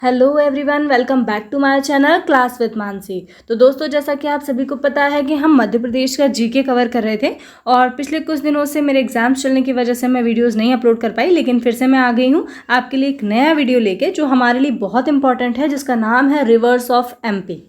Hello everyone, welcome back to my channel class with Mansi. तो दोस्तों, जैसा कि आप सभी को पता है कि हम मध्य प्रदेश का जीके कवर कर रहे थे और पिछले कुछ दिनों से मेरे एग्जाम्स चलने की वजह से मैं वीडियोस नहीं अपलोड कर पाई, लेकिन फिर से मैं आ गई हूँ आपके लिए एक नया वीडियो लेके जो हमारे लिए बहुत इंपॉर्टेंट है, जिसका नाम है रिवर्स ऑफ एमपी।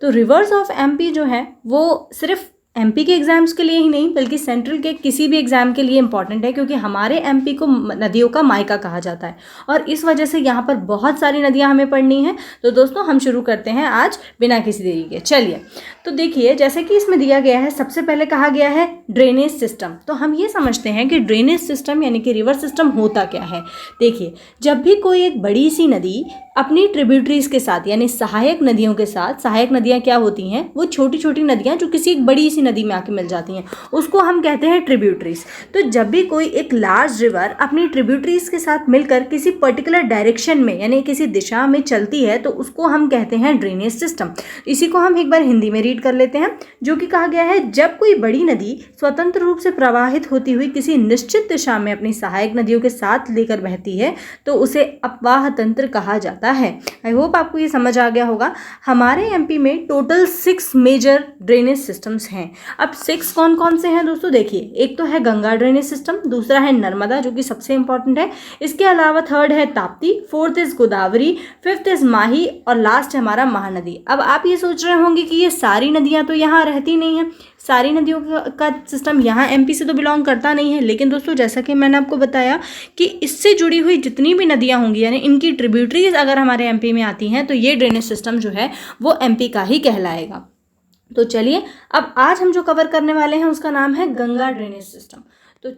तो रिवर्स ऑफ एमपी जो है वो सिर्फ एमपी के एग्जाम्स के लिए ही नहीं बल्कि सेंट्रल के किसी भी एग्जाम के लिए इंपॉर्टेंट है, क्योंकि हमारे एमपी को नदियों का मायका कहा जाता है और इस वजह से यहाँ पर बहुत सारी नदियाँ हमें पढ़नी हैं। तो दोस्तों, हम शुरू करते हैं आज बिना किसी देरी के। चलिए, तो देखिए, जैसे कि इसमें दिया गया है, सबसे पहले कहा गया है ड्रेनेज सिस्टम। तो हम ये समझते हैं कि ड्रेनेज सिस्टम यानी कि रिवर सिस्टम होता क्या है। देखिए, जब भी कोई एक बड़ी सी नदी अपनी ट्रिब्यूटरीज के साथ यानी सहायक नदियों के साथ, सहायक नदियाँ क्या होती हैं, वो छोटी छोटी नदियाँ जो किसी एक बड़ी सी नदी में आके मिल जाती हैं, उसको हम कहते हैं ट्रिब्यूटरीज। तो जब भी कोई एक लार्ज रिवर अपनी ट्रिब्यूटरीज के साथ मिलकर किसी पर्टिकुलर डायरेक्शन में यानी किसी दिशा में चलती है तो उसको हम कहते हैं ड्रेनेज सिस्टम। इसी को हम एक बार हिंदी में रीड कर लेते हैं, जो कि कहा गया है, जब कोई बड़ी नदी स्वतंत्र रूप से प्रवाहित होती हुई किसी निश्चित दिशा में अपनी सहायक नदियों के साथ लेकर बहती है तो उसे अपवाह तंत्र कहा जाता है। आई होप आपको ये समझ आ गया होगा। हमारे एमपी में टोटल 6 मेजर ड्रेनेज सिस्टम्स हैं। अब 6 कौन कौन से हैं दोस्तों? देखिए, एक तो है गंगा ड्रेनेज सिस्टम, दूसरा है नर्मदा जो कि सबसे इंपॉर्टेंट है, इसके अलावा थर्ड है Tapti, fourth is Godavari, fifth is Mahi और लास्ट है हमारा महानदी। अब आप ये सोच रहे होंगे कि ये सारी नदियाँ तो यहाँ रहती नहीं है, सारी नदियों का सिस्टम यहाँ एमपी से तो बिलोंग करता नहीं है, लेकिन दोस्तों जैसा कि मैंने आपको बताया कि इससे जुड़ी हुई जितनी भी नदियाँ होंगी यानी इनकी ट्रिब्यूटरीज अगर हमारे एमपी में आती हैं तो ये ड्रेनेज सिस्टम जो है वो एमपी का ही कहलाएगा। तो चलिए, अब आज हम जो कवर करने वाले हैं उसका नाम है गंगा ड्रेनेज सिस्टम। तो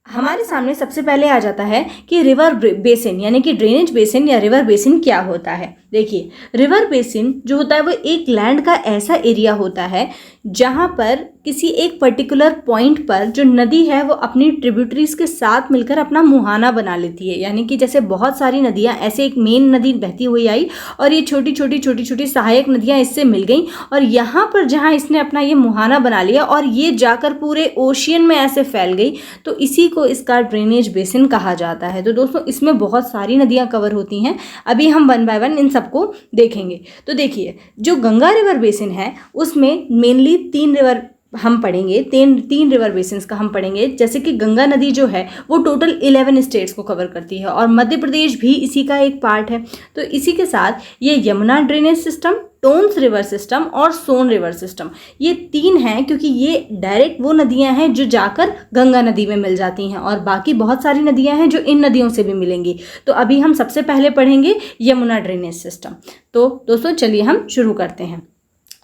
हमारे सामने सबसे पहले आ जाता है कि रिवर बेसिन यानी कि ड्रेनेज बेसिन या रिवर बेसिन क्या होता है। देखिए, रिवर बेसिन जो होता है वो एक लैंड का ऐसा एरिया होता है जहाँ पर किसी एक पर्टिकुलर पॉइंट पर जो नदी है वो अपनी ट्रिब्यूटरीज के साथ मिलकर अपना मुहाना बना लेती है। यानी कि जैसे बहुत सारी नदियाँ ऐसे एक मेन नदी बहती हुई आई और ये छोटी छोटी सहायक नदियाँ इससे मिल गई और यहाँ पर जहाँ इसने अपना ये मुहाना बना लिया और ये जाकर पूरे ओशियन में ऐसे फैल गई, तो इसी को इसका ड्रेनेज बेसिन कहा जाता है। तो दोस्तों, इसमें बहुत सारी नदियाँ कवर होती हैं, अभी हम वन बाय वन इन सबको देखेंगे। तो देखिए, जो गंगा रिवर बेसिन है उसमें मेनली 3 रिवर हम पढ़ेंगे, तीन रिवर बेसिन्स का हम पढ़ेंगे। जैसे कि गंगा नदी जो है वो टोटल 11 स्टेट्स को कवर करती है और मध्य प्रदेश भी इसी का एक पार्ट है। तो इसी के साथ ये Yamuna drainage system, Tons river system और सोन रिवर सिस्टम, ये 3 हैं, क्योंकि ये डायरेक्ट वो नदियां हैं जो जाकर गंगा नदी में मिल जाती हैं और बाकी बहुत सारी नदियां हैं जो इन नदियों से भी मिलेंगी। तो अभी हम सबसे पहले पढ़ेंगे यमुना ड्रेनेज सिस्टम। तो दोस्तों चलिए हम शुरू करते हैं।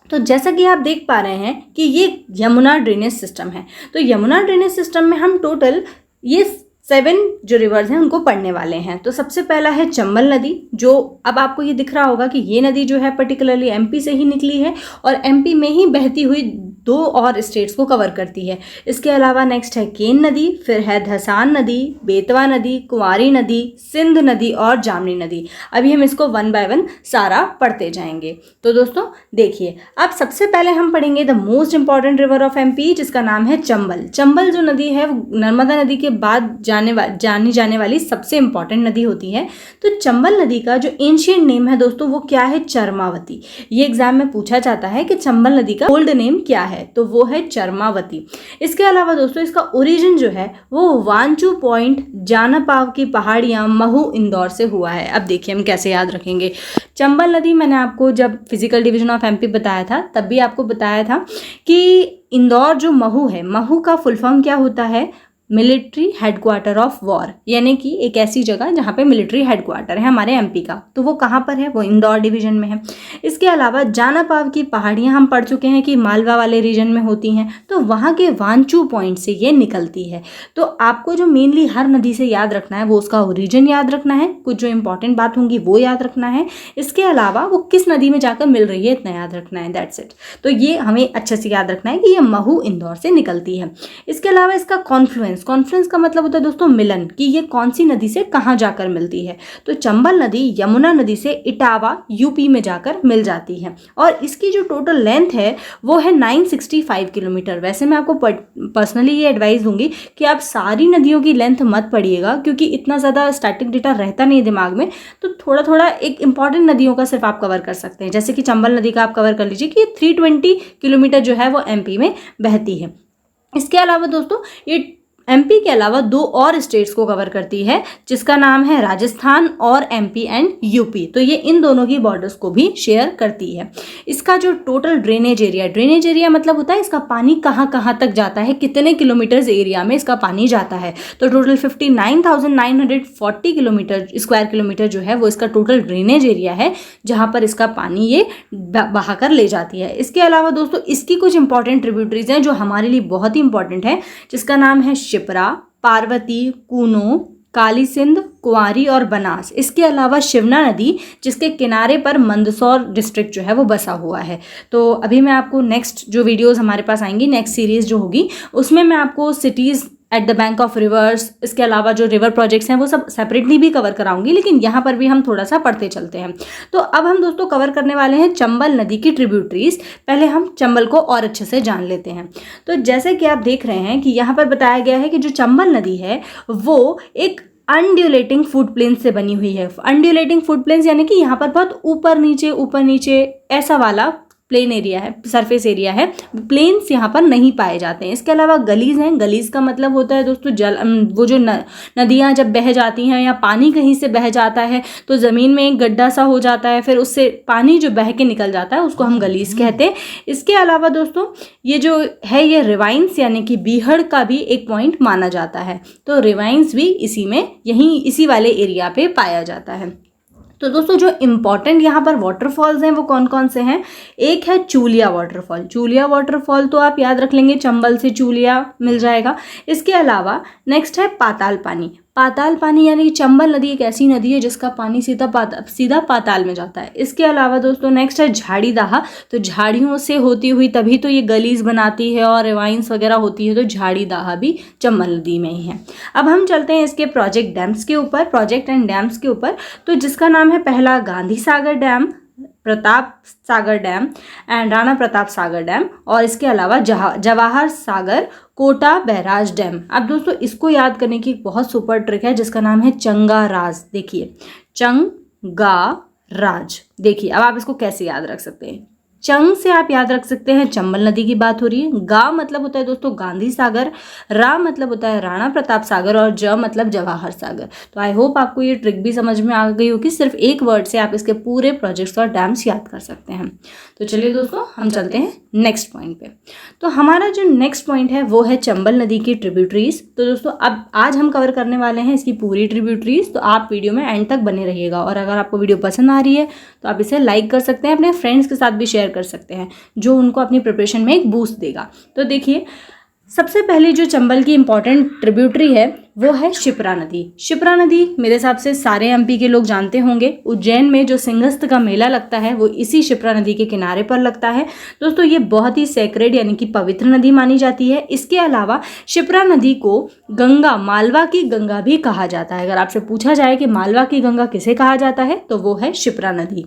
तो जैसा कि आप देख पा रहे हैं कि ये यमुना ड्रेनेज सिस्टम है। तो यमुना ड्रेनेज सिस्टम में हम टोटल ये 7 जो रिवर्स हैं उनको पढ़ने वाले हैं। तो सबसे पहला है चंबल नदी, जो अब आपको ये दिख रहा होगा कि ये नदी जो है पर्टिकुलरली एमपी से ही निकली है और एमपी में ही बहती हुई 2 और स्टेट्स को कवर करती है। इसके अलावा नेक्स्ट है केन नदी, फिर है धसान नदी, बेतवा नदी, कुंवारी नदी, सिंध नदी और जामनी नदी। अभी हम इसको वन बाय वन सारा पढ़ते जाएंगे। तो दोस्तों देखिए, अब सबसे पहले हम पढ़ेंगे the most important river of MP, जिसका नाम है चंबल। चंबल जो नदी है वो नर्मदा नदी के बाद जानी जाने वाली सबसे इंपॉर्टेंट नदी होती है। तो चंबल नदी का जो एंशिएंट नेम है दोस्तों वो क्या है? चरमावती। ये एग्जाम में पूछा जाता है कि चंबल नदी का ओल्ड नेम क्या है, तो वो है चरमावती। इसके अलावा दोस्तों इसका ओरिजिन जो है वो वांचू पॉइंट, जानापाव की पहाड़ियां, महू, इंदौर से हुआ है। अब देखिए हम कैसे याद रखेंगे। चंबल नदी मैंने आपको जब फिजिकल डिवीजन ऑफ एमपी बताया था तब भी आपको बताया था कि इंदौर जो महू है, महू का फुल फॉर्म क्या होता है? मिलिट्री हेडक्वार्टर ऑफ वॉर, यानी कि एक ऐसी जगह जहाँ पे मिलिट्री हेडक्वार्टर है हमारे एमपी का। तो वो कहाँ पर है? वो इंदौर डिवीजन में है। इसके अलावा जानापाव की पहाड़ियाँ हम पढ़ चुके हैं कि मालवा वाले रीजन में होती हैं, तो वहाँ के वांचू पॉइंट से ये निकलती है। तो आपको जो मेनली हर नदी से याद रखना है वो उसका ओरिजिन याद रखना है, कुछ जो इंपॉर्टेंट बात होंगी वो याद रखना है। इसके अलावा वो किस नदी में जाकर मिल रही है इतना याद रखना है, दैट्स इट। तो ये हमें अच्छे से याद रखना है कि ये महू इंदौर से निकलती है। इसके अलावा इसका कॉन्फ्लुएंस कॉन्फ्लुएंस, कॉन्फ्लुएंस का मतलब होता है दोस्तों मिलन, कि ये कौन सी नदी से कहाँ जाकर मिलती है। तो चंबल नदी यमुना नदी से इटावा यूपी में जाकर मिल जाती है और इसकी जो टोटल लेंथ है वो है 965 किलोमीटर। वैसे मैं आपको पर्सनली ये एडवाइस दूंगी कि आप सारी नदियों की लेंथ मत पढ़िएगा, क्योंकि इतना ज़्यादा स्टैटिक डेटा रहता नहीं दिमाग में, तो थोड़ा थोड़ा एक इंपॉर्टेंट नदियों का सिर्फ आप कवर कर सकते हैं। जैसे कि चंबल नदी का आप कवर कर लीजिए कि 320 किलोमीटर जो है वो एमपी में बहती है। इसके अलावा दोस्तों ये एमपी के अलावा 2 और स्टेट्स को कवर करती है, जिसका नाम है राजस्थान और एमपी एंड यूपी। तो ये इन दोनों की बॉर्डर्स को भी शेयर करती है। इसका जो टोटल ड्रेनेज एरिया मतलब होता है इसका पानी कहाँ कहाँ तक जाता है, कितने किलोमीटर्स एरिया में इसका पानी जाता है। तो टोटल 59,940 किलोमीटर स्क्वायर किलोमीटर जो है वो इसका टोटल ड्रेनेज एरिया है, जहाँ पर इसका पानी ये बहाकर ले जाती है। इसके अलावा दोस्तों इसकी कुछ इंपॉर्टेंट ट्रिब्यूटरीज हैं जो हमारे लिए बहुत ही इंपॉर्टेंट है, जिसका नाम है शिप्रा, पार्वती, कूनो, काली सिंध, कुंवारी और बनास। इसके अलावा शिवना नदी, जिसके किनारे पर मंदसौर डिस्ट्रिक्ट जो है वो बसा हुआ है। तो अभी मैं आपको नेक्स्ट जो वीडियोस हमारे पास आएंगी, नेक्स्ट सीरीज जो होगी, उसमें मैं आपको cities at the bank of reverse, इसके अलावा जो रिवर प्रोजेक्ट्स हैं वो सब सेपरेटली भी कवर कराऊंगी, लेकिन यहाँ पर भी हम थोड़ा सा पढ़ते चलते हैं। तो अब हम दोस्तों कवर करने वाले हैं चंबल नदी की ट्रिब्यूटरीज। पहले हम चंबल को और अच्छे से जान लेते हैं। तो जैसे कि आप देख रहे हैं कि यहाँ पर बताया गया है कि जो चंबल नदी है वो एक अनड्यूलेटिंग फुट प्लेन से बनी हुई है। अनड्यूलेटिंग फुट प्लेन्स यानी कि यहाँ पर बहुत ऊपर नीचे ऐसा वाला प्लेन एरिया है, सरफेस एरिया है, प्लेन्स यहाँ पर नहीं पाए जाते हैं। इसके अलावा गलीज हैं। गलीज का मतलब होता है दोस्तों जल, वो जो नदियाँ जब बह जाती हैं या पानी कहीं से बह जाता है तो ज़मीन में एक गड्ढा सा हो जाता है, फिर उससे पानी जो बह के निकल जाता है उसको हम गलीज कहते हैं। इसके अलावा दोस्तों ये जो है ये रिवाइंस यानी कि बीहड़ का भी एक पॉइंट माना जाता है। तो रिवाइंस भी इसी वाले एरिया पे पाया जाता है। तो दोस्तों जो इम्पॉर्टेंट यहाँ पर वाटरफॉल्स हैं वो कौन कौन से हैं? एक है चूलिया वाटरफॉल। चूलिया वाटरफॉल तो आप याद रख लेंगे, चंबल से चूलिया मिल जाएगा। इसके अलावा नेक्स्ट है पाताल पानी। पाताल पानी यानी कि चंबल नदी एक ऐसी नदी है जिसका पानी सीधा पाताल में जाता है। इसके अलावा दोस्तों नेक्स्ट है झाड़ी दाहा। तो झाड़ियों से होती हुई तभी तो ये गलीज बनाती है और रिवाइंस वगैरह होती है, तो झाड़ी दाहा भी चंबल नदी में ही है। अब हम चलते हैं इसके प्रोजेक्ट एंड डैम्स के ऊपर। तो जिसका नाम है पहला Gandhi Sagar dam, Pratap Sagar dam and Rana Pratap Sagar dam, और इसके अलावा जवाहर सागर कोटा बैराज डैम। अब दोस्तों इसको याद करने की बहुत सुपर ट्रिक है जिसका नाम है चंगा राज। देखिए चंगा राज, देखिए अब आप इसको कैसे याद रख सकते हैं। चंग से आप याद रख सकते हैं चंबल नदी की बात हो रही है, गा मतलब होता है दोस्तों गांधी सागर, रा मतलब होता है राणा प्रताप सागर और ज मतलब जवाहर सागर। तो आई होप आपको ये ट्रिक भी समझ में आ गई होगी। सिर्फ एक वर्ड से आप इसके पूरे प्रोजेक्ट्स और डैम्स याद कर सकते हैं। तो चलिए दोस्तों हम चलते हैं नेक्स्ट पॉइंट पे। तो हमारा जो नेक्स्ट पॉइंट है वो है चंबल नदी की ट्रिब्यूटरीज। तो दोस्तों अब आज हम कवर करने वाले हैं इसकी पूरी ट्रिब्यूटरीज, तो आप वीडियो में एंड तक बने रहिएगा। और अगर आपको वीडियो पसंद आ रही है तो आप इसे लाइक कर सकते हैं, अपने फ्रेंड्स के साथ भी शेयर कर सकते हैं, जो उनको अपनी प्रिपरेशन में एक बूस्ट देगा। तो देखिए सबसे पहले जो चंबल की इंपॉर्टेंट ट्रिब्यूटरी है वो है शिप्रा नदी। शिप्रा नदी मेरे हिसाब से सारे एमपी के लोग जानते होंगे। उज्जैन में जो सिंहस्थ का मेला लगता है वो इसी शिप्रा नदी के किनारे पर लगता है। दोस्तों ये बहुत ही सेक्रेड यानी कि पवित्र नदी मानी जाती है। इसके अलावा शिप्रा नदी को गंगा, मालवा की गंगा भी कहा जाता है। अगर आपसे पूछा जाए कि मालवा की गंगा किसे कहा जाता है तो वो है शिप्रा नदी।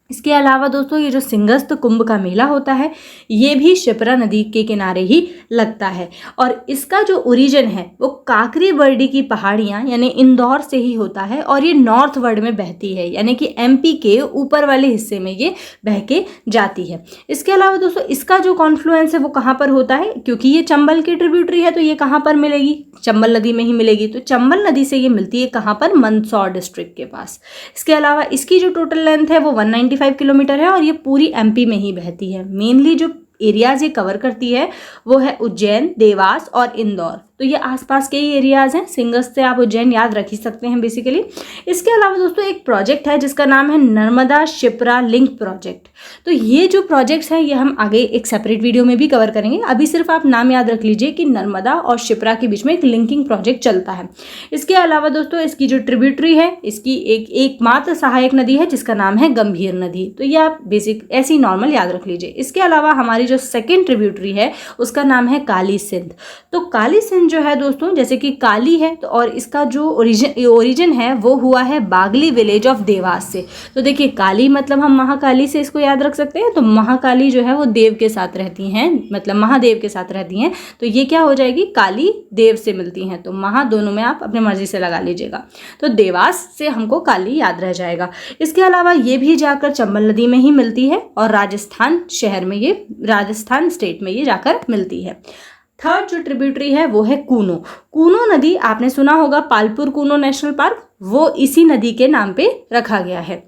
इसके अलावा दोस्तों ये जो सिंहस्थ कुंभ का मेला होता है ये भी शिप्रा नदी के किनारे ही लगता है, और इसका जो ओरिजिन है वो काकरी बर्डी की पहाड़ियाँ यानी इंदौर से ही होता है, और ये नॉर्थ वर्ड में बहती है यानी कि एमपी के ऊपर वाले हिस्से में ये बह के जाती है। इसके अलावा दोस्तों इसका जो कॉन्फ्लुएंस है वो कहाँ पर होता है, क्योंकि ये चंबल की ट्रिब्यूटरी है तो ये कहाँ पर मिलेगी, चंबल नदी में ही मिलेगी। तो चंबल नदी से ये मिलती है कहाँ पर, मंदसौर डिस्ट्रिक्ट के पास। इसके अलावा इसकी जो टोटल लेंथ है वो 195 किलोमीटर है और ये पूरी एमपी में ही बहती है। मेनली जो एरियाज ये कवर करती है वो है उज्जैन, देवास और इंदौर। तो ये आसपास के ही एरियाज हैं। सिंगस से आप उज्जैन याद रख ही सकते हैं बेसिकली। इसके अलावा दोस्तों एक प्रोजेक्ट है जिसका नाम है नर्मदा शिप्रा लिंक प्रोजेक्ट। तो ये जो प्रोजेक्ट्स हैं ये हम आगे एक सेपरेट वीडियो में भी कवर करेंगे। अभी सिर्फ आप नाम याद रख लीजिए कि नर्मदा और शिप्रा के बीच में एक लिंकिंग प्रोजेक्ट चलता है। इसके अलावा दोस्तों इसकी जो ट्रिब्यूटरी है इसकी एकमात्र सहायक नदी है जिसका नाम है गंभीर नदी। तो ये आप बेसिक ऐसी नॉर्मल याद रख लीजिए। इसके अलावा हमारी जो सेकेंड ट्रिब्यूटरी है उसका नाम है काली सिंध। तो काली सिंध जो है दोस्तों, जैसे कि काली है तो और इसका जो ओरिजिन है वो हुआ है बागली विलेज ऑफ देवास से। तो देखिए काली मतलब हम महाकाली से इसको याद रख सकते हैं। तो महाकाली जो है वो देव के साथ रहती हैं, मतलब महादेव के साथ रहती हैं। तो ये क्या हो जाएगी, काली देव से मिलती हैं। तो महा दोनों में आप अपनी मर्जी से लगा लीजिएगा। तो देवास से हमको काली याद रह जाएगा। इसके अलावा ये भी जाकर चंबल नदी में ही मिलती है और राजस्थान शहर में, ये राजस्थान स्टेट में ये जाकर मिलती है। थर्ड जो ट्रिब्यूटरी है वो है कूनो। कूनो नदी आपने सुना होगा, पालपुर कूनो नेशनल पार्क, वो इसी नदी के नाम पे रखा गया है।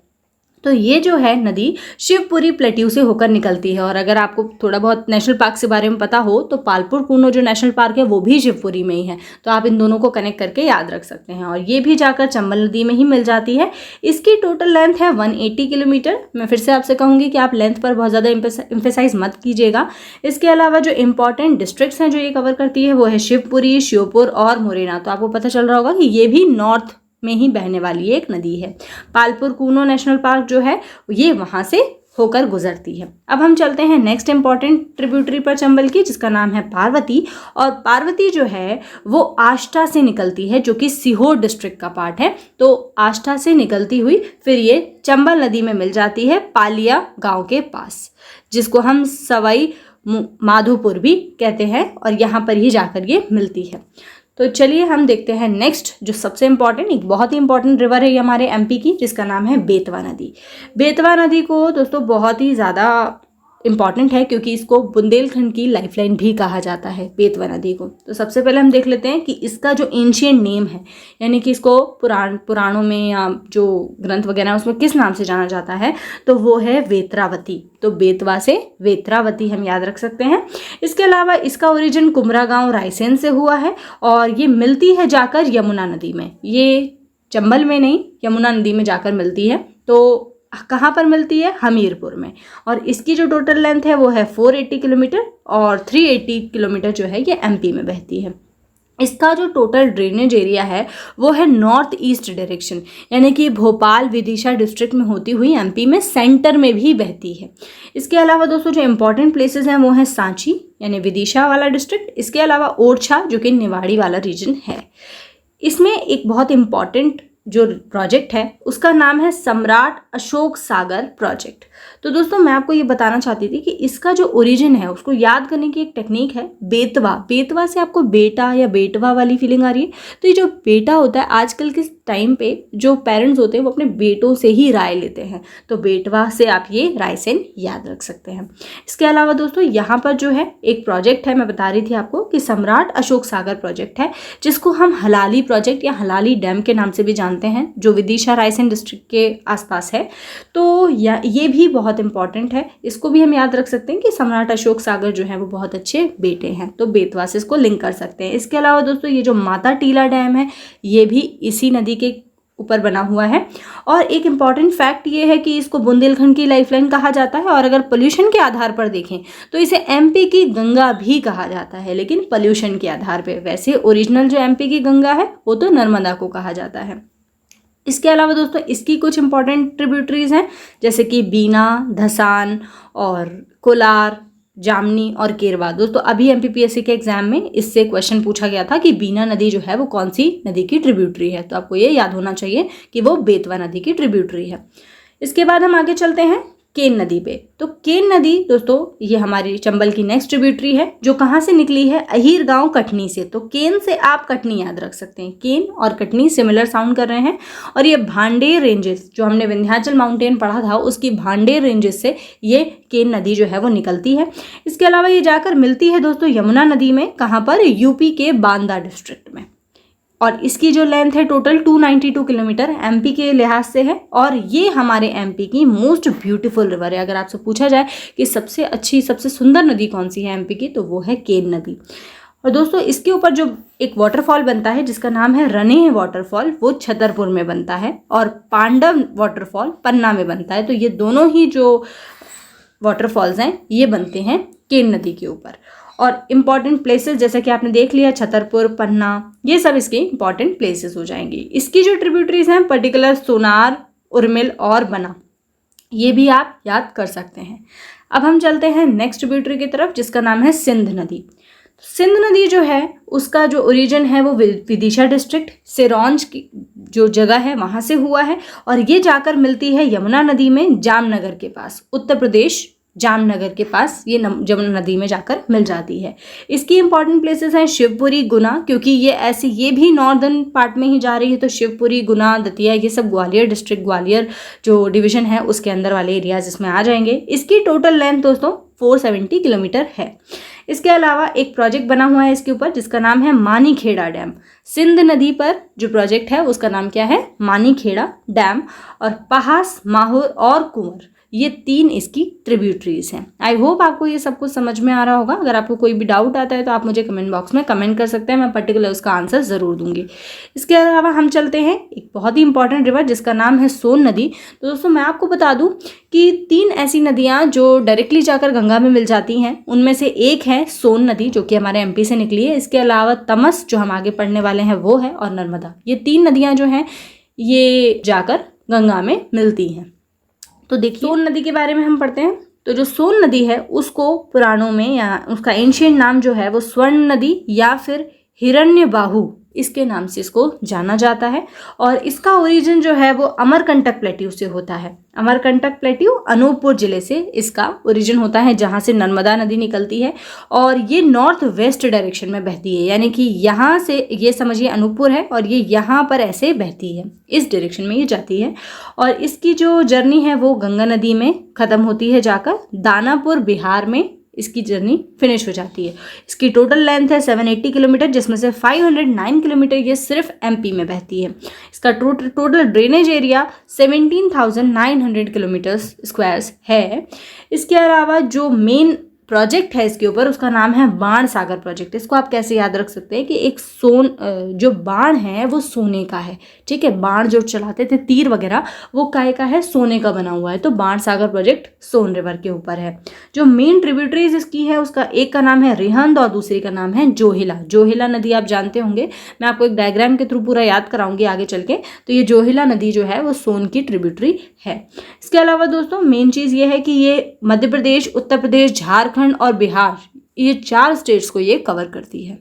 तो ये जो है नदी शिवपुरी प्लेट्यू से होकर निकलती है। और अगर आपको थोड़ा बहुत नेशनल पार्क के बारे में पता हो तो पालपुर कूनो जो नेशनल पार्क है वो भी शिवपुरी में ही है। तो आप इन दोनों को कनेक्ट करके याद रख सकते हैं। और ये भी जाकर चंबल नदी में ही मिल जाती है। इसकी टोटल लेंथ है 180 किलोमीटर। मैं फिर से आपसे कहूँगी कि आप लेंथ पर बहुत ज़्यादा एम्फेसाइज मत कीजिएगा। इसके अलावा जो इंपॉर्टेंट डिस्ट्रिक्ट्स हैं जो ये कवर करती है वो है शिवपुरी, श्योपुर और मुरैना। तो आपको पता चल रहा होगा कि ये भी नॉर्थ में ही बहने वाली एक नदी है। पालपुर कूनो नेशनल पार्क जो है ये वहाँ से होकर गुजरती है। अब हम चलते हैं नेक्स्ट इंपॉर्टेंट ट्रिब्यूटरी पर चंबल की, जिसका नाम है पार्वती। और पार्वती जो है वो आष्टा से निकलती है, जो कि सीहोर डिस्ट्रिक्ट का पार्ट है। तो आष्टा से निकलती हुई फिर ये चंबल नदी में मिल जाती है पालिया गांव के पास, जिसको हम सवाई माधोपुर भी कहते हैं। और यहाँ पर ही जाकर ये मिलती है। तो चलिए हम देखते हैं नेक्स्ट जो सबसे इम्पॉर्टेंट, एक बहुत ही इंपॉर्टेंट रिवर है ये हमारे एमपी की, जिसका नाम है बेतवा नदी। बेतवा नदी को दोस्तों बहुत ही ज़्यादा इम्पॉर्टेंट है क्योंकि इसको बुंदेलखंड की लाइफलाइन भी कहा जाता है, बेतवा नदी को। तो सबसे पहले हम देख लेते हैं कि इसका जो एंशिएंट नेम है, यानी कि इसको पुराणों में या जो ग्रंथ वगैरह उसमें किस नाम से जाना जाता है, तो वो है वेत्रावती। तो बेतवा से वेत्रावती हम याद रख सकते हैं। इसके अलावा इसका ओरिजिन कुमरा गांव रायसेन से हुआ है और ये मिलती है जाकर यमुना नदी में। ये चंबल में नहीं, यमुना नदी में जाकर मिलती है। तो कहाँ पर मिलती है, हमीरपुर में। और इसकी जो टोटल लेंथ है वो है 480 किलोमीटर और 380 किलोमीटर जो है ये एमपी में बहती है। इसका जो टोटल ड्रेनेज एरिया है वो है नॉर्थ ईस्ट डायरेक्शन, यानी कि भोपाल विदिशा डिस्ट्रिक्ट में होती हुई एमपी में सेंटर में भी बहती है। इसके अलावा दोस्तों जो इंपॉर्टेंट प्लेसेस हैं वो हैं सांची यानी विदिशा वाला डिस्ट्रिक्ट, इसके अलावा ओरछा जो कि निवाड़ी वाला रीजन है। इसमें एक बहुत इंपॉर्टेंट जो प्रोजेक्ट है उसका नाम है सम्राट अशोक सागर प्रोजेक्ट। तो दोस्तों मैं आपको ये बताना चाहती थी कि इसका जो ओरिजिन है उसको याद करने की एक टेक्निक है बेतवा। बेतवा से आपको बेटा या बेटवा वाली फीलिंग आ रही है। तो ये जो बेटा होता है, आजकल के टाइम पे जो पेरेंट्स होते हैं वो अपने बेटों से ही राय लेते हैं। तो बेटवा से आप ये रायसेन याद रख सकते हैं। इसके अलावा दोस्तों यहाँ पर जो है एक प्रोजेक्ट है, मैं बता रही थी आपको कि सम्राट अशोक सागर प्रोजेक्ट है, जिसको हम हलाली प्रोजेक्ट या हलाली डैम के नाम से भी जानते हैं, जो विदिशा रायसेन डिस्ट्रिक्ट के आसपास है। तो ये भी बहुत इंपॉर्टेंट है, इसको भी हम याद रख सकते हैं कि सम्राट अशोक सागर जो है वो बहुत अच्छे बेटे हैं। तो बेतवा से इसको लिंक कर सकते हैं। इसके अलावा दोस्तों ये जो माता टीला डैम है ये भी इसी नदी के ऊपर बना हुआ है। और एक इम्पॉर्टेंट फैक्ट ये है कि इसको बुंदेलखंड की लाइफलाइन कहा जाता है। और अगर पोल्यूशन के आधार पर देखें तो इसे एमपी की गंगा भी कहा जाता है, लेकिन पोल्यूशन के आधार पर। वैसे ओरिजिनल जो एमपी की गंगा है वो तो नर्मदा को कहा जाता है। इसके अलावा दोस्तों इसकी कुछ इंपॉर्टेंट ट्रिब्यूटरीज हैं, जैसे कि बीना, धसान और कोलार, जामनी और केरवा। दोस्तों अभी एमपीपीएससी के एग्जाम में इससे क्वेश्चन पूछा गया था कि बीना नदी जो है वो कौन सी नदी की ट्रिब्यूटरी है। तो आपको ये याद होना चाहिए कि वो बेतवा नदी की ट्रिब्यूटरी है। इसके बाद हम आगे चलते हैं केन नदी पे। तो केन नदी दोस्तों ये हमारी चंबल की नेक्स्ट ट्रिब्यूटरी है, जो कहाँ से निकली है, अहीर गांव कटनी से। तो केन से आप कटनी याद रख सकते हैं। केन और कटनी सिमिलर साउंड कर रहे हैं। और ये भांडेर रेंजेस, जो हमने विंध्याचल माउंटेन पढ़ा था उसकी भांडेर रेंजेस से ये केन नदी जो है वो निकलती है। इसके अलावा ये जाकर मिलती है दोस्तों यमुना नदी में, कहाँ पर, यूपी के बांदा डिस्ट्रिक्ट में। और इसकी जो लेंथ है टोटल 292 किलोमीटर एमपी के लिहाज से है। और ये हमारे एमपी की मोस्ट ब्यूटीफुल रिवर है। अगर आपसे पूछा जाए कि सबसे अच्छी सबसे सुंदर नदी कौन सी है एमपी की, तो वो है केन नदी। और दोस्तों इसके ऊपर जो एक वाटरफॉल बनता है जिसका नाम है रने वाटरफॉल, वो छतरपुर में बनता है। और पांडव वाटरफॉल पन्ना में बनता है। तो ये दोनों ही जो वाटरफॉल्स हैं ये बनते हैं केन नदी के ऊपर। और इम्पॉर्टेंट प्लेसेस जैसे कि आपने देख लिया, छतरपुर, पन्ना, ये सब इसके इम्पॉर्टेंट प्लेसेस हो जाएंगी। इसकी जो ट्रिब्यूटरीज हैं पर्टिकुलर सोनार, उर्मिल और बना, ये भी आप याद कर सकते हैं। अब हम चलते हैं नेक्स्ट ट्रिब्यूटरी की तरफ जिसका नाम है सिंध नदी। सिंध नदी जो है उसका जो ओरिजिन है वो विदिशा डिस्ट्रिक्ट सिरोंज की जो जगह है वहाँ से हुआ है और ये जाकर मिलती है यमुना नदी में जामनगर के पास, उत्तर प्रदेश जामनगर के पास ये यमुना नदी में जाकर मिल जाती है। इसकी इंपॉर्टेंट प्लेसेस हैं शिवपुरी, गुना, क्योंकि ये भी नॉर्दर्न पार्ट में ही जा रही है, तो शिवपुरी, गुना, दतिया ये सब ग्वालियर डिस्ट्रिक्ट, ग्वालियर जो डिवीजन है उसके अंदर वाले एरियाज इसमें आ जाएंगे। इसकी टोटल लेंथ दोस्तों 470 किलोमीटर है। इसके अलावा एक प्रोजेक्ट बना हुआ है इसके ऊपर जिसका नाम है मानीखेड़ा डैम। सिंध नदी पर जो प्रोजेक्ट है उसका नाम क्या है? मानीखेड़ा डैम। और पहास, माहौर और कुंवर ये 3 इसकी ट्रिब्यूटरीज हैं। आई होप आपको ये सब कुछ समझ में आ रहा होगा। अगर आपको कोई भी डाउट आता है तो आप मुझे कमेंट बॉक्स में कमेंट कर सकते हैं, मैं पर्टिकुलर उसका आंसर ज़रूर दूंगी। इसके अलावा हम चलते हैं एक बहुत ही इंपॉर्टेंट रिवर जिसका नाम है सोन नदी। तो दोस्तों मैं आपको बता दूं कि 3 ऐसी नदियाँ जो डायरेक्टली जाकर गंगा में मिल जाती हैं, उनमें से एक है सोन नदी जो कि हमारे MP से निकली है। इसके अलावा तमस जो हम आगे पढ़ने वाले हैं वो है, और नर्मदा। ये 3 नदियाँ जो हैं ये जाकर गंगा में मिलती हैं। तो देखिए सोन नदी के बारे में हम पढ़ते हैं। तो जो सोन नदी है उसको पुराणों में या उसका एंशिएंट नाम जो है वो स्वर्ण नदी या फिर हिरण्यबाहु इसके नाम से इसको जाना जाता है। और इसका ओरिजिन जो है वो अमरकंटक प्लेट्यू से होता है। अमरकंटक प्लेट्यू अनूपपुर जिले से इसका ओरिजिन होता है जहाँ से नर्मदा नदी निकलती है और ये नॉर्थ वेस्ट डायरेक्शन में बहती है, यानी कि यहाँ से ये समझिए अनूपपुर है और ये यहाँ पर ऐसे बहती है, इस डायरेक्शन में ये जाती है। और इसकी जो जर्नी है वो गंगा नदी में ख़त्म होती है जाकर दानापुर बिहार में इसकी जर्नी फिनिश हो जाती है। इसकी टोटल लेंथ है 780 किलोमीटर जिसमें से 509 किलोमीटर ये सिर्फ MP में बहती है। इसका total drainage area 17,900 kilometre squares है। इसके अलावा जो मेन प्रोजेक्ट है इसके ऊपर उसका नाम है बाण सागर प्रोजेक्ट। इसको आप कैसे याद रख सकते हैं कि एक जो बाण है वो सोने का है, ठीक है। बाण जो चलाते थे तीर वगैरह वो काय का है? सोने का बना हुआ है। तो बाण सागर प्रोजेक्ट सोन रिवर के ऊपर है। जो मेन ट्रिब्यूटरीज इसकी है उसका एक का नाम है रिहंद और दूसरी का नाम है जोहिला। जोहिला नदी आप जानते होंगे, मैं आपको एक डायग्राम के थ्रू पूरा याद कराऊंगी आगे चल के। तो ये जोहिला नदी जो है वो सोन की ट्रिब्यूटरी है। इसके अलावा दोस्तों मेन चीज़ ये है कि ये मध्य प्रदेश, उत्तर प्रदेश, झारखंड और बिहार ये 4 स्टेट्स को ये कवर करती है।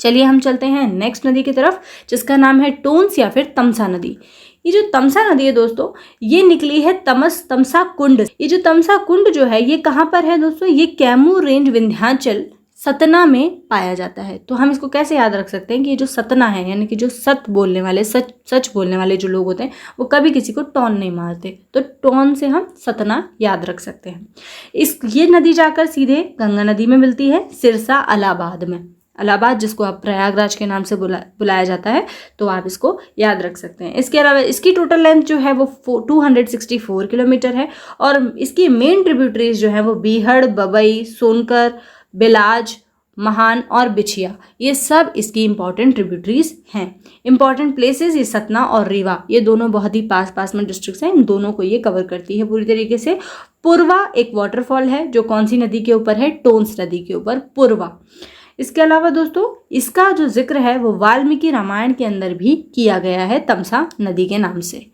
चलिए हम चलते हैं नेक्स्ट नदी की तरफ जिसका नाम है टोंस या फिर तमसा नदी। ये जो तमसा नदी है दोस्तों ये निकली है तमसा कुंड। ये जो तमसा कुंड जो है ये कहाँ पर है दोस्तों? ये कैमूर रेंज विंध्याचल सतना में पाया जाता है। तो हम इसको कैसे याद रख सकते हैं कि ये जो सतना है यानी कि जो सच बोलने वाले जो लोग होते हैं वो कभी किसी को टॉन नहीं मारते, तो टॉन से हम सतना याद रख सकते हैं। ये नदी जाकर सीधे गंगा नदी में मिलती है सिरसा इलाहाबाद में। इलाहाबाद जिसको आप प्रयागराज के नाम से बुलाया जाता है, तो आप इसको याद रख सकते हैं। इसके अलावा इसकी टोटल लेंथ जो है वो 264 किलोमीटर है और इसकी मेन ट्रिब्यूटरीज जो है वो बीहड़, बबई, सोनकर, बिलाज, महान और बिछिया ये सब इसकी इंपॉर्टेंट ट्रिब्यूटरीज हैं। इंपॉर्टेंट प्लेसेस ये सतना और रीवा ये दोनों बहुत ही पास में डिस्ट्रिक्ट्स हैं, इन दोनों को ये कवर करती है पूरी तरीके से। पुरवा एक वाटरफॉल है जो कौन सी नदी के ऊपर है? टोंस नदी के ऊपर पुरवा। इसके अलावा दोस्तों इसका जो जिक्र है वो वाल्मीकि रामायण के अंदर भी किया गया है तमसा नदी के नाम से।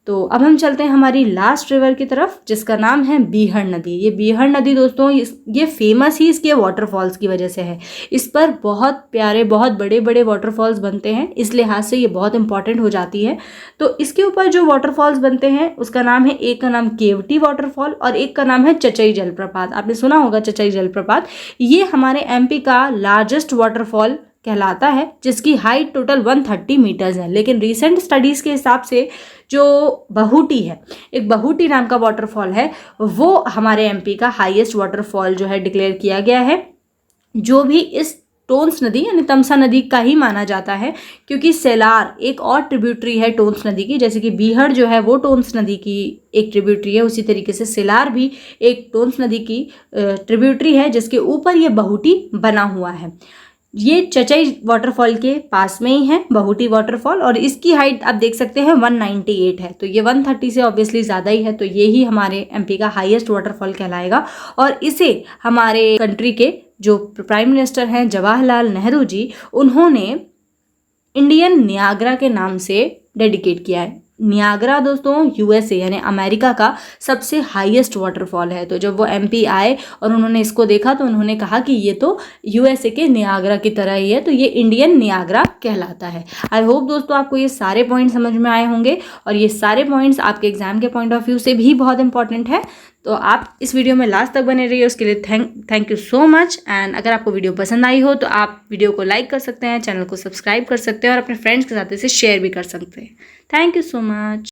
तो अब हम चलते हैं हमारी लास्ट रिवर की तरफ जिसका नाम है बीहड़ नदी। ये बीहड़ नदी दोस्तों ये फेमस ही इसके वाटरफॉल्स की वजह से है। इस पर बहुत प्यारे बहुत बड़े बड़े वाटरफॉल्स बनते हैं, इस लिहाज से ये बहुत इंपॉर्टेंट हो जाती है। तो इसके ऊपर जो वाटरफॉल्स बनते हैं उसका नाम है, एक का नाम केवटी वाटरफॉल और एक का नाम है चचई जलप्रपात। आपने सुना होगा चचई जलप्रपात। ये हमारे MP का लार्जेस्ट वाटरफॉल कहलाता है जिसकी हाइट टोटल 130 मीटर्स है। लेकिन रिसेंट स्टडीज़ के हिसाब से जो बहुटी है, एक बहुटी नाम का वाटरफॉल है, वो हमारे MP का हाईएस्ट वाटरफॉल जो है डिक्लेयर किया गया है, जो भी इस टोंस नदी यानी तमसा नदी का ही माना जाता है। क्योंकि सेलार एक और ट्रिब्यूटरी है टोंस नदी की, जैसे कि बीहड़ जो है वो टोंस नदी की एक ट्रिब्यूटरी है, उसी तरीके से सेलार भी एक टोंस नदी की ट्रिब्यूटरी है जिसके ऊपर ये बहुटी बना हुआ है। ये चचई वाटरफॉल के पास में ही है बहुटी वाटरफॉल और इसकी हाइट आप देख सकते हैं 198 है। तो ये 130 से ऑब्वियसली ज़्यादा ही है, तो ये ही हमारे MP का हाईएस्ट वाटरफॉल कहलाएगा। और इसे हमारे कंट्री के जो प्राइम मिनिस्टर हैं जवाहरलाल नेहरू जी, उन्होंने इंडियन नियाग्रा के नाम से डेडिकेट किया है। नियाग्रा दोस्तों यूएसए यानी अमेरिका का सबसे हाईएस्ट वाटरफॉल है। तो जब वो एमपी आए और उन्होंने इसको देखा तो उन्होंने कहा कि ये तो यूएसए के नियाग्रा की तरह ही है, तो ये इंडियन नियाग्रा कहलाता है। आई होप दोस्तों आपको ये सारे पॉइंट समझ में आए होंगे और ये सारे पॉइंट्स आपके एग्जाम के पॉइंट ऑफ व्यू से भी बहुत इंपॉर्टेंट है। तो आप इस वीडियो में लास्ट तक बने रहिए, उसके लिए thank you so much. And अगर आपको वीडियो पसंद आई हो तो आप वीडियो को लाइक कर सकते हैं, चैनल को सब्सक्राइब कर सकते हैं और अपने फ्रेंड्स के साथ इसे शेयर भी कर सकते हैं। Thank you so much.